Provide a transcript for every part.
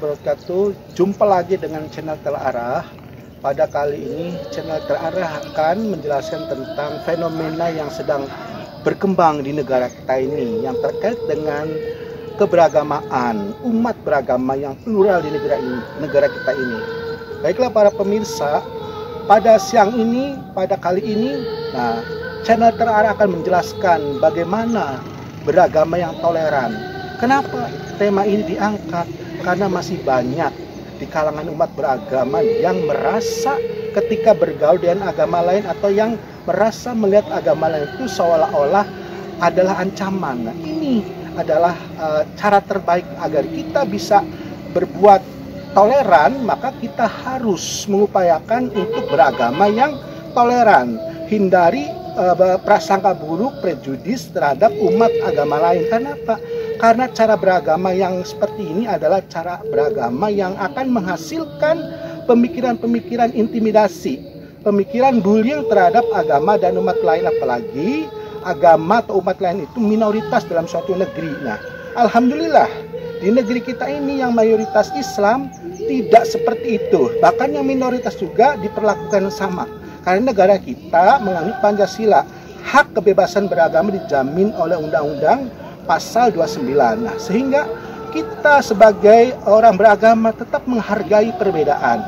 wabarakatuh. Jumpa lagi dengan channel Terarah. Pada kali ini channel Terarah akan menjelaskan tentang fenomena yang sedang berkembang di negara kita ini, yang terkait dengan keberagamaan, umat beragama yang plural di negara kita ini. Baiklah para pemirsa, pada siang ini, pada kali ini, channel Terarah akan menjelaskan bagaimana beragama yang toleran. Kenapa tema ini diangkat? Karena masih banyak di kalangan umat beragama yang merasa ketika bergaul dengan agama lain, atau yang merasa melihat agama lain itu seolah-olah adalah ancaman. Nah, ini adalah cara terbaik agar kita bisa berbuat toleran, maka kita harus mengupayakan untuk beragama yang toleran. Hindari prasangka buruk, prejudis terhadap umat agama lain. Kenapa? Karena cara beragama yang seperti ini adalah cara beragama yang akan menghasilkan pemikiran-pemikiran intimidasi, pemikiran bullying terhadap agama dan umat lain, apalagi agama atau umat lain itu minoritas dalam suatu negeri. Nah, alhamdulillah di negeri kita ini yang mayoritas Islam tidak seperti itu. Bahkan yang minoritas juga diperlakukan sama. Karena negara kita menganut Pancasila, hak kebebasan beragama dijamin oleh Undang-Undang Pasal 29. Nah, sehingga kita sebagai orang beragama tetap menghargai perbedaan.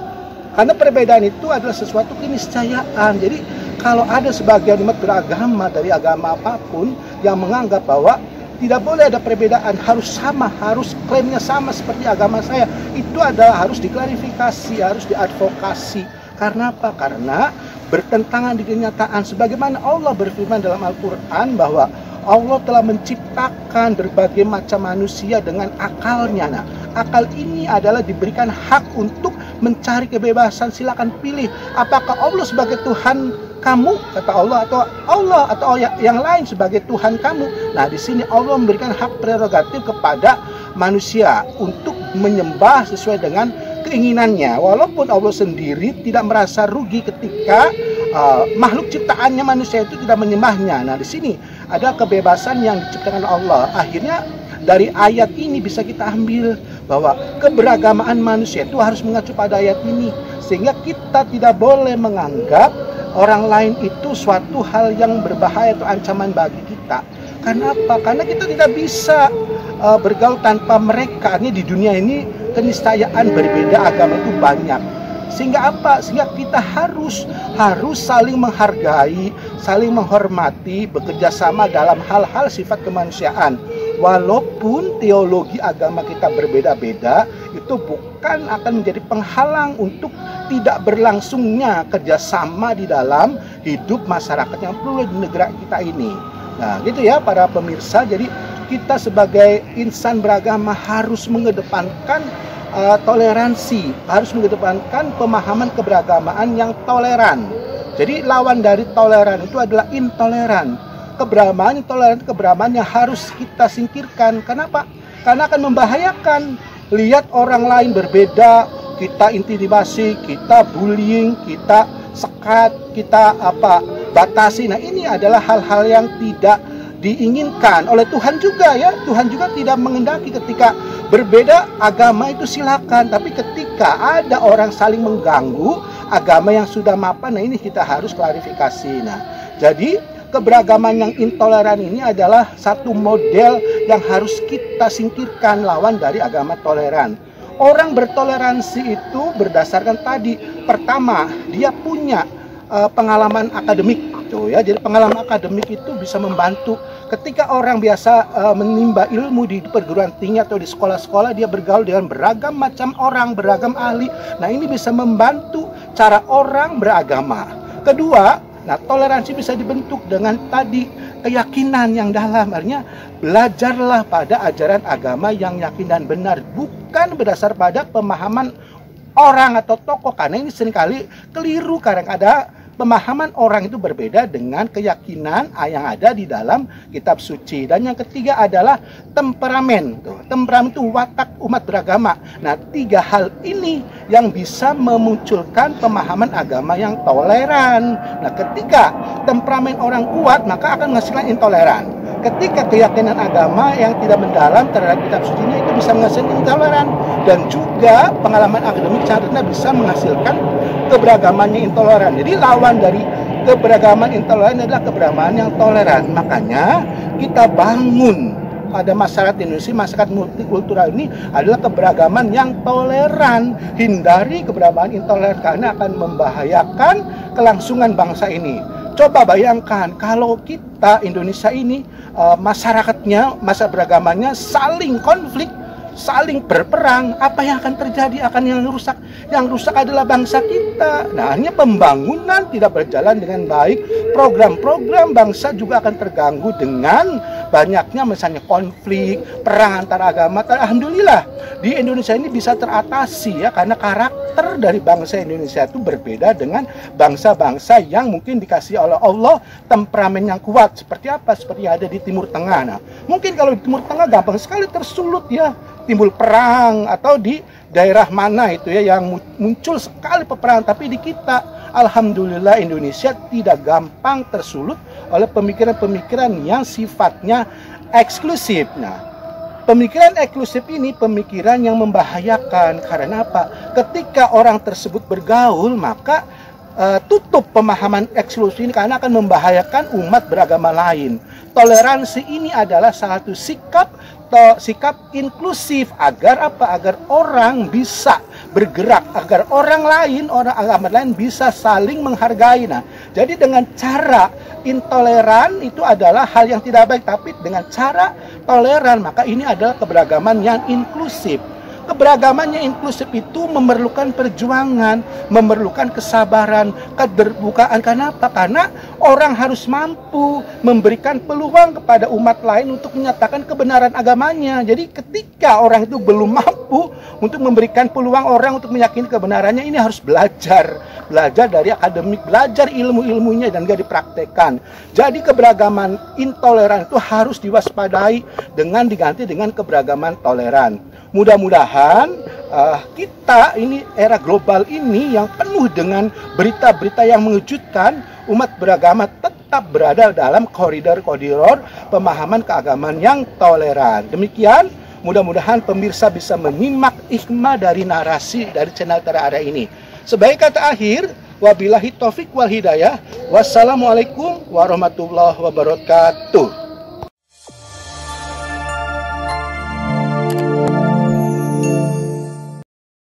Karena perbedaan itu adalah sesuatu keniscayaan. Jadi kalau ada sebagian umat beragama dari agama apapun yang menganggap bahwa tidak boleh ada perbedaan, harus sama, harus klaimnya sama seperti agama saya, itu adalah harus diklarifikasi, harus diadvokasi. Karena apa? Karena bertentangan di kenyataan, sebagaimana Allah berfirman dalam Al-Quran bahwa Allah telah menciptakan berbagai macam manusia dengan akalnya. Nah, akal ini adalah diberikan hak untuk mencari kebebasan. Silakan pilih, apakah Allah sebagai Tuhan kamu, kata Allah, atau yang lain sebagai Tuhan kamu. Nah, di sini Allah memberikan hak prerogatif kepada manusia untuk menyembah sesuai dengan keinginannya, walaupun Allah sendiri tidak merasa rugi ketika makhluk ciptaannya manusia itu tidak menyembahnya. Nah, di sini ada kebebasan yang diciptakan Allah. Akhirnya dari ayat ini bisa kita ambil bahwa keberagamaan manusia itu harus mengacu pada ayat ini, sehingga kita tidak boleh menganggap orang lain itu suatu hal yang berbahaya atau ancaman bagi kita. Karena apa? Karena kita tidak bisa bergaul tanpa mereka. Ini di dunia ini keniscayaan berbeda agama itu banyak. Sehingga apa? Sehingga kita harus saling menghargai, saling menghormati, bekerja sama dalam hal-hal sifat kemanusiaan. Walaupun teologi agama kita berbeda-beda, itu bukan akan menjadi penghalang untuk tidak berlangsungnya kerjasama di dalam hidup masyarakat yang perlu di negara kita ini. Nah, gitu ya para pemirsa. Jadi kita sebagai insan beragama harus mengedepankan toleransi, harus mengedepankan pemahaman keberagamaan yang toleran. Jadi lawan dari toleran itu adalah intoleran. Keberagamaan intoleran itu keberagamaan yang harus kita singkirkan. Kenapa? Karena akan membahayakan. Lihat orang lain berbeda, kita intimidasi, kita bullying, kita sekat, kita batasi. Nah, ini adalah hal-hal yang tidak diinginkan oleh Tuhan juga ya. Tuhan juga tidak mengendaki ketika berbeda agama itu silakan, tapi ketika ada orang saling mengganggu agama yang sudah mapan, nah ini kita harus klarifikasi. Nah, jadi keberagaman yang intoleran ini adalah satu model yang harus kita singkirkan lawan dari agama toleran. Orang bertoleransi itu berdasarkan tadi, pertama dia punya pengalaman akademik tuh ya. Jadi pengalaman akademik itu bisa membantu ketika orang biasa menimba ilmu di perguruan tinggi atau di sekolah-sekolah, dia bergaul dengan beragam macam orang, beragam ahli. Nah, ini bisa membantu cara orang beragama. Kedua, nah toleransi bisa dibentuk dengan tadi keyakinan yang dalam. Artinya belajarlah pada ajaran agama yang yakin dan benar, bukan berdasar pada pemahaman orang atau tokoh. Karena ini seringkali keliru, kadang ada pemahaman orang itu berbeda dengan keyakinan yang ada di dalam kitab suci. Dan yang ketiga adalah temperamen. Temperamen itu watak umat beragama. Nah, tiga hal ini yang bisa memunculkan pemahaman agama yang toleran. Nah, ketika temperamen orang kuat, maka akan menghasilkan intoleran. Ketika keyakinan agama yang tidak mendalam terhadap kitab sucinya itu bisa menghasilkan intoleran. dan juga pengalaman akademik karena bisa menghasilkan keberagaman yang intoleran. Jadi lawan dari keberagaman intoleran adalah keberagaman yang toleran. Makanya kita bangun pada masyarakat Indonesia, masyarakat multikultural ini adalah keberagaman yang toleran. Hindari keberagaman intoleran karena akan membahayakan kelangsungan bangsa ini. Coba bayangkan kalau kita Indonesia ini masyarakatnya, masa beragamanya saling konflik, saling berperang, apa yang akan terjadi? Akan yang rusak. Yang rusak adalah bangsa kita. Nah, hanya pembangunan tidak berjalan dengan baik, program-program bangsa juga akan terganggu dengan banyaknya misalnya konflik, perang antar agama. Alhamdulillah di Indonesia ini bisa teratasi ya, karena karakter dari bangsa Indonesia itu berbeda dengan bangsa-bangsa yang mungkin dikasih oleh Allah temperamen yang kuat. Seperti apa? Seperti yang ada di Timur Tengah. Nah, mungkin kalau di Timur Tengah gampang sekali tersulut ya, timbul perang, atau di daerah mana itu ya yang muncul sekali peperangan. Tapi di kita alhamdulillah Indonesia tidak gampang tersulut oleh pemikiran-pemikiran yang sifatnya eksklusif. Nah, pemikiran eksklusif ini pemikiran yang membahayakan. Karena apa? Ketika orang tersebut bergaul, maka tutup pemahaman eksklusif ini karena akan membahayakan umat beragama lain. Toleransi ini adalah salah satu sikap inklusif agar apa? Agar orang bisa bergerak, agar orang lain, orang agama lain bisa saling menghargai. Nah, jadi dengan cara intoleran itu adalah hal yang tidak baik, tapi dengan cara toleran maka ini adalah keberagaman yang inklusif. Keberagaman yang inklusif itu memerlukan perjuangan, memerlukan kesabaran, keterbukaan. Kenapa? Karena orang harus mampu memberikan peluang kepada umat lain untuk menyatakan kebenaran agamanya. Jadi ketika orang itu belum mampu untuk memberikan peluang orang untuk meyakini kebenarannya, ini harus belajar dari akademik, belajar ilmu-ilmunya dan gak dipraktekkan. Jadi keberagaman intoleran itu harus diwaspadai dengan diganti dengan keberagaman toleran. Mudah-mudahan kita ini era global ini yang penuh dengan berita-berita yang mengejutkan, umat beragama tetap berada dalam koridor-koridor pemahaman keagamaan yang toleran. Demikian, mudah-mudahan pemirsa bisa menyimak hikmah dari narasi dari channel Terarah ini. Sebagai kata akhir, wabillahi taufik wal hidayah. Wassalamualaikum warahmatullahi wabarakatuh.